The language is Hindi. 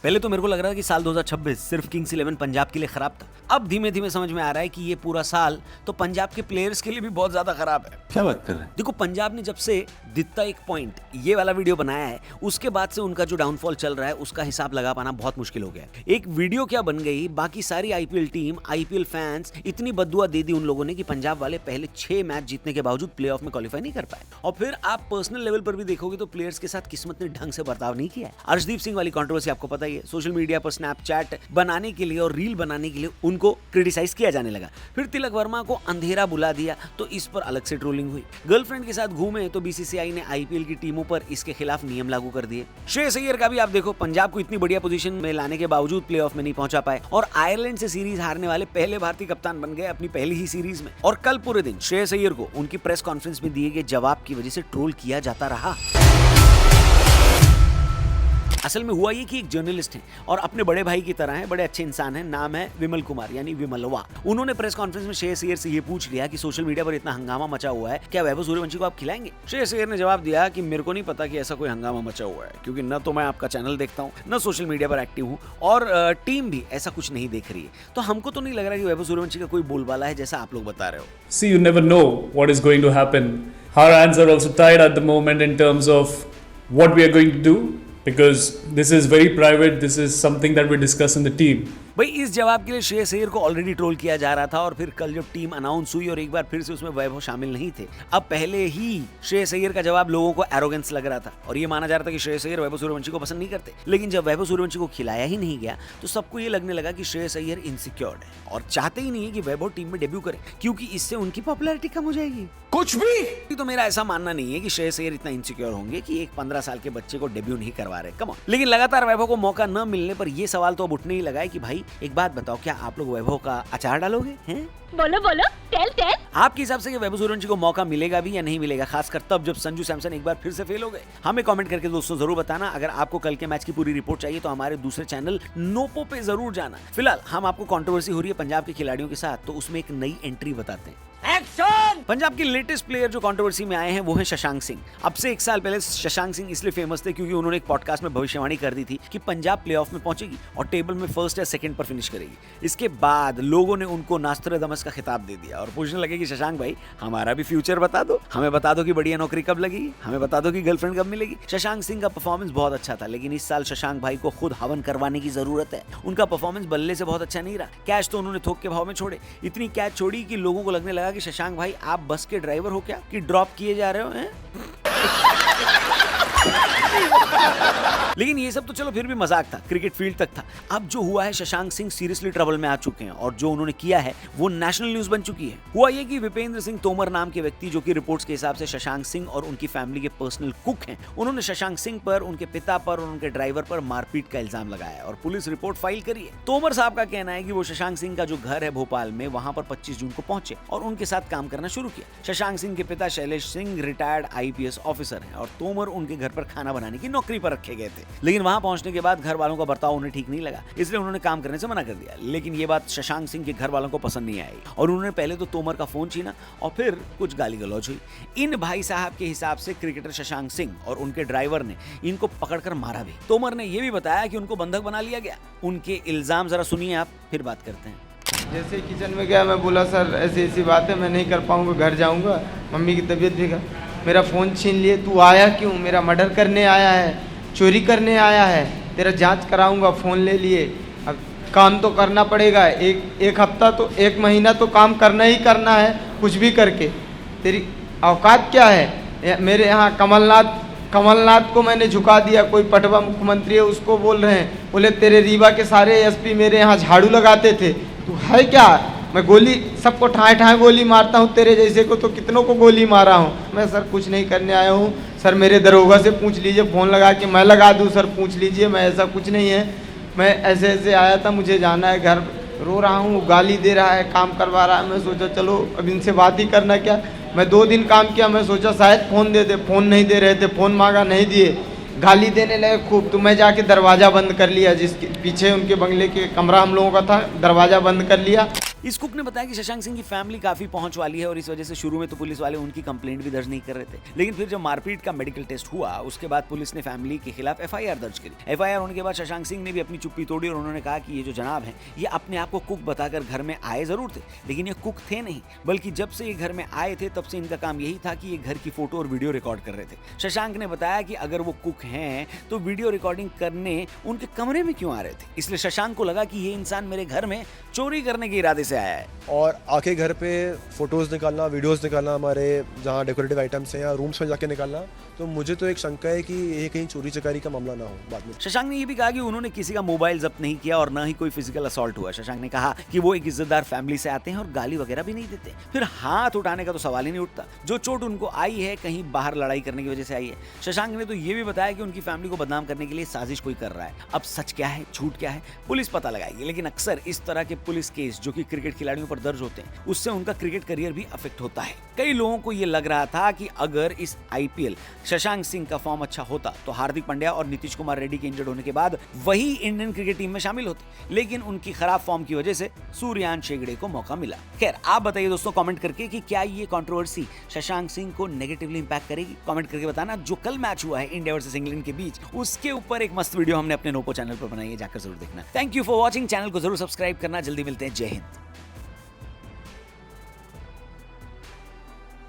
पहले तो मेरे को लग रहा था कि साल 2026 सिर्फ किंग्स 11 पंजाब के लिए खराब था। अब धीमे धीमे समझ में आ रहा है कि ये पूरा साल तो पंजाब के प्लेयर्स के लिए भी बहुत ज्यादा खराब है। क्या बात कर रहे हैं? देखो, पंजाब ने जब से दित्ता एक पॉइंट ये वाला वीडियो बनाया है, उसके बाद से उनका जो डाउनफॉल चल रहा है उसका हिसाब लगा पाना बहुत मुश्किल हो गया है। एक वीडियो क्या बन गई, बाकी सारी आईपीएल टीम, आईपीएल फैंस इतनी बद्दुआ दे दी उन लोगों ने कि पंजाब वाले पहले 6 मैच जीतने के बावजूद प्लेऑफ में क्वालिफाई नहीं कर पाए। और फिर आप पर्सनल लेवल पर भी देखोगे तो प्लेयर्स के साथ किस्मत ने ढंग से बर्ताव नहीं किया है। अर्शदीप सिंह वाली कंट्रोवर्सी आपको पता ही है, सोशल मीडिया पर स्नैपचैट बनाने के लिए और रील बनाने के लिए उनको क्रिटिसाइज किया जाने लगा। फिर तिलक वर्मा को अंधेरा बुला दिया तो इस पर अलग से ट्रोलिंग हुई। गर्लफ्रेंड के साथ घूमे तो बीसीसीआई ने आईपीएल की टीमों पर इसके खिलाफ नियम लागू कर दिए। श्रेयस अय्यर का भी आप देखो, पंजाब को इतनी बढ़िया पोजीशन में लाने के बावजूद प्लेऑफ में नहीं पहुंचा पाए और आयरलैंड से सीरीज हारने वाले पहले भारतीय कप्तान बन गए अपनी पहली ही सीरीज में। और कल पूरे दिन श्रेयस अय्यर को उनकी प्रेस कॉन्फ्रेंस में दिए गए जवाब की वजह से ट्रोल किया जाता रहा। असल में हुआ ये कि एक जर्नलिस्ट हैं और अपने बड़े भाई की तरह हैं, बड़े अच्छे इंसान हैं, नाम है विमल कुमार यानी विमलवा। उन्होंने प्रेस कॉन्फ्रेंस में श्रेयस अय्यर से ये पूछ लिया कि सोशल मीडिया पर इतना हंगामा मचा हुआ है, क्या वैभव सूर्यवंशी को आप खिलाएंगे? श्रेयस अय्यर ने जवाब दिया कि मेरे को नहीं पता कि ऐसा कोई हंगामा मचा हुआ है, क्योंकि न तो मैं आपका चैनल देखता हूँ, न सोशल मीडिया पर एक्टिव हूँ और टीम भी ऐसा कुछ नहीं देख रही है, तो हमको तो नहीं लग रहा कि वैभव सूर्यवंशी का कोई बोलबाला है जैसा आप लोग बता रहे हो। See, you never know what is going to happen. Our hands are also tied at the moment in terms of what we are going to do, because this is very private. This is something that we discuss in the team. भाई, इस जवाब के लिए श्रेयस अय्यर को ऑलरेडी ट्रोल किया जा रहा था और फिर कल जब टीम अनाउंस हुई और एक बार फिर से उसमें वैभव शामिल नहीं थे, अब पहले ही श्रेयस अय्यर का जवाब लोगों को एरोगेंस लग रहा था और ये माना जा रहा था कि श्रेयस अय्यर वैभव सूर्यवंशी को पसंद नहीं करते। लेकिन जब वैभव सूर्यवंशी को खिलाया ही नहीं गया तो सबको ये लगने लगा कि श्रेयस अय्यर इनसिक्योर्ड है और चाहते ही नहीं है कि वैभव टीम में डेब्यू करे, क्योंकि इससे उनकी पॉपुलैरिटी कम हो जाएगी। कुछ भी तो मेरा ऐसा मानना नहीं है कि श्रेयस अय्यर इतना इनसिक्योर होंगे कि एक 15 साल के बच्चे को डेब्यू नहीं करवा रहे। Come on. लेकिन लगातार वैभव को मौका न मिलने पर यह सवाल तो अब उठने ही लगा है कि भाई एक बात बताओ, क्या आप लोग वैभव का अचार डालोगे? हैं? बोलो बोलो, टेल। आपके हिसाब से वैभव सूर्यवंशी को मौका मिलेगा भी या नहीं मिलेगा, खासकर तब जब संजू सैमसन एक बार फिर से फेल हो गए? हमें कमेंट करके दोस्तों जरूर बताना। अगर आपको कल के मैच की पूरी रिपोर्ट चाहिए तो हमारे दूसरे चैनल नोपो पे जरूर जाना। फिलहाल हम आपको कंट्रोवर्सी हो रही है पंजाब के खिलाड़ियों के साथ, तो उसमें एक नई एंट्री बताते हैं। एक्शन! पंजाब के लेटेस्ट प्लेयर जो कंट्रोवर्सी में आए हैं वो है शशांक सिंह। अब से 1 साल पहले शशांक सिंह इसलिए फेमस थे क्योंकि उन्होंने एक पॉडकास्ट में भविष्यवाणी कर दी थी कि पंजाब प्लेऑफ में पहुंचेगी और टेबल में फर्स्ट या सेकंड पर फिनिश करेगी। इसके बाद लोगों ने उनको नास्ट्राडामस का खिताब दे दिया और पूछने लगे कि शशांक भाई, हमारा भी फ्यूचर बता दो, हमें बता दो कि बढ़िया नौकरी कब लगेगी, हमें बता दो कि गर्लफ्रेंड कब मिलेगी। शशांक सिंह का परफॉर्मेंस बहुत अच्छा था, लेकिन इस साल शशांक भाई को खुद हवन करवाने की जरूरत है। उनका परफॉर्मेंस बल्ले से बहुत अच्छा नहीं रहा। कैच तो उन्होंने थोक के भाव में छोड़े, इतनी कैच छोड़ी कि लोगों को लगने लगा कि शशांक भाई आप बस के ड्राइवर हो क्या, कि ड्रॉप किए जा रहे हो हैं? लेकिन ये सब तो चलो फिर भी मजाक था, क्रिकेट फील्ड तक था। अब जो हुआ है, शशांक सिंह सीरियसली ट्रबल में आ चुके हैं और जो उन्होंने किया है वो नेशनल न्यूज बन चुकी है। हुआ ये कि विपेंद्र सिंह तोमर नाम के व्यक्ति, जो कि रिपोर्ट्स के हिसाब से शशांक सिंह और उनकी फैमिली के पर्सनल कुक हैं, उन्होंने शशांक सिंह पर, उनके पिता पर और उनके ड्राइवर पर मारपीट का इल्जाम लगाया और पुलिस रिपोर्ट फाइल करी है। तोमर साहब का कहना है कि वो शशांक सिंह का जो घर है भोपाल में, वहां पर 25 जून को पहुंचे और उनके साथ काम करना शुरू किया। शशांक सिंह के पिता Shailesh Singh retired IPS officer हैं और तोमर उनके घर पर खाना बनाने की नौकरी पर रखे गए थे। लेकिन वहां पहुंचने के बाद घर वालों का बर्ताव उन्हें ठीक नहीं लगा, इसलिए उन्होंने काम करने से मना कर दिया। लेकिन ये बात शशांक सिंह के घर वालों को पसंद नहीं आई और उन्होंने पहले तो तोमर का फोन छीना और फिर कुछ गाली गलौज हुई। इन भाई साहब के हिसाब से क्रिकेटर शशांक सिंह और उनके ड्राइवर ने इनको पकड़कर मारा भी। तोमर ने यह भी बताया कि उनको बंधक बना लिया गया। उनके इल्जाम जरा सुनिए आप, फिर बात करते हैं। जैसे किचन में गया, मैं बोला सर ऐसी ऐसी बात है, मैं नहीं कर पाऊंगा, घर जाऊंगा, मम्मी की तबीयत भी खराब, मेरा फ़ोन छीन लिए, तू आया क्यों? मेरा मर्डर करने आया है, चोरी करने आया है, तेरा जांच कराऊंगा, फ़ोन ले लिए। अब काम तो करना पड़ेगा, एक हफ्ता तो, 1 महीना तो काम करना ही करना है, कुछ भी करके। तेरी औकात क्या है? मेरे यहाँ कमलनाथ को मैंने झुका दिया, कोई पटवा मुख्यमंत्री है उसको बोल रहे हैं, बोले तेरे रीवा के सारे एसपी मेरे यहाँ झाड़ू लगाते थे, तू है क्या? मैं गोली सबको ठाए गोली मारता हूँ, तेरे जैसे को तो कितनों को गोली मारा हूँ। मैं सर कुछ नहीं करने आया हूँ सर, मेरे दरोगा से पूछ लीजिए, फ़ोन लगा के मैं लगा दूँ सर, पूछ लीजिए, मैं ऐसा कुछ नहीं है, मैं ऐसे ऐसे आया था, मुझे जाना है घर, रो रहा हूँ, गाली दे रहा है, काम करवा रहा है। मैं सोचा चलो अब इनसे बात ही करना क्या। मैं 2 दिन काम किया, मैं सोचा शायद फ़ोन दे दे, फ़ोन नहीं दे रहे थे, फ़ोन मांगा नहीं दिए, गाली देने लगे खूब। तो मैं जाके दरवाज़ा बंद कर लिया, जिसके पीछे उनके बंगले के कमरा हम लोगों का था, दरवाज़ा बंद कर लिया। इस कुक ने बताया कि शशांक सिंह की फैमिली काफी पहुंच वाली है और इस वजह से शुरू में तो पुलिस वाले उनकी कंप्लेंट भी दर्ज नहीं कर रहे थे, लेकिन फिर जब मारपीट का मेडिकल टेस्ट हुआ उसके बाद पुलिस ने फैमिली के खिलाफ एफआईआर दर्ज करी। एफआईआर होने के बाद शशांक सिंह ने भी अपनी चुप्पी तोड़ी और उन्होंने कहा कि ये जो जनाब हैं ये अपने आप को कुक बताकर घर में आए जरूर थे, लेकिन ये कुक थे नहीं, बल्कि जब से ये घर में आए थे तब से इनका काम यही था कि ये घर की फोटो और वीडियो रिकॉर्ड कर रहे थे। शशांक ने बताया कि अगर वो कुक हैं तो वीडियो रिकॉर्डिंग करने उनके कमरे में क्यों आ रहे थे, इसलिए शशांक को लगा कि ये इंसान मेरे घर में चोरी करने के इरादे से आया है। और आके घर पे फोटोज़ निकालना, वीडियोस निकालना, हमारे जहाँ डेकोरेटिव आइटम्स हैं या रूम्स में जाके निकालना, तो मुझे तो एक शंका है कि ये कहीं चोरी चकारी का मामला ना हो बाद में। शशांक ने ये भी कहा कि उन्होंने किसी का मोबाइल जब्त नहीं किया और ना ही कोई फिजिकल असॉल्ट हुआ। शशांक ने कहा कि वो एक इज्जतदार फैमिली से आते हैं और गाली वगैरह भी नहीं देते, फिर हाथ उठाने का तो सवाल ही नहीं उठता। जो चोट उनको आई है कहीं बाहर लड़ाई करने की वजह से आई है। शशांक ने तो ये भी बताया कि उनकी फैमिली को बदनाम करने के लिए साजिश कोई कर रहा है। अब सच क्या है झूठ क्या है पुलिस पता लगाएगी, लेकिन अक्सर इस तरह के पुलिस केस जो कि क्रिकेट खिलाड़ियों पर दर्ज होते हैं उससे उनका क्रिकेट करियर भी अफेक्ट होता है। कई लोगों को ये लग रहा था कि अगर इस आईपीएल शशांक सिंह का फॉर्म अच्छा होता तो हार्दिक पांड्या और नीतीश कुमार रेड्डी के इंजर्ड होने के बाद वही इंडियन क्रिकेट टीम में शामिल होते, लेकिन उनकी खराब फॉर्म की वजह से सूर्यांश हेगड़े को मौका मिला। खैर आप बताइए दोस्तों कमेंट करके कि क्या ये कंट्रोवर्सी शशांक सिंह को नेगेटिवली इंपैक्ट करेगी। कमेंट करके बताना। जो कल मैच हुआ है इंडिया वर्सेस इंग्लैंड के बीच उसके ऊपर एक मस्त वीडियो हमने अपने नोपो चैनल पर बनाई है, जाकर जरूर देखना। Thank you for watching. Channel को जरूर सब्सक्राइब करना। जल्दी मिलते हैं। जय हिंद।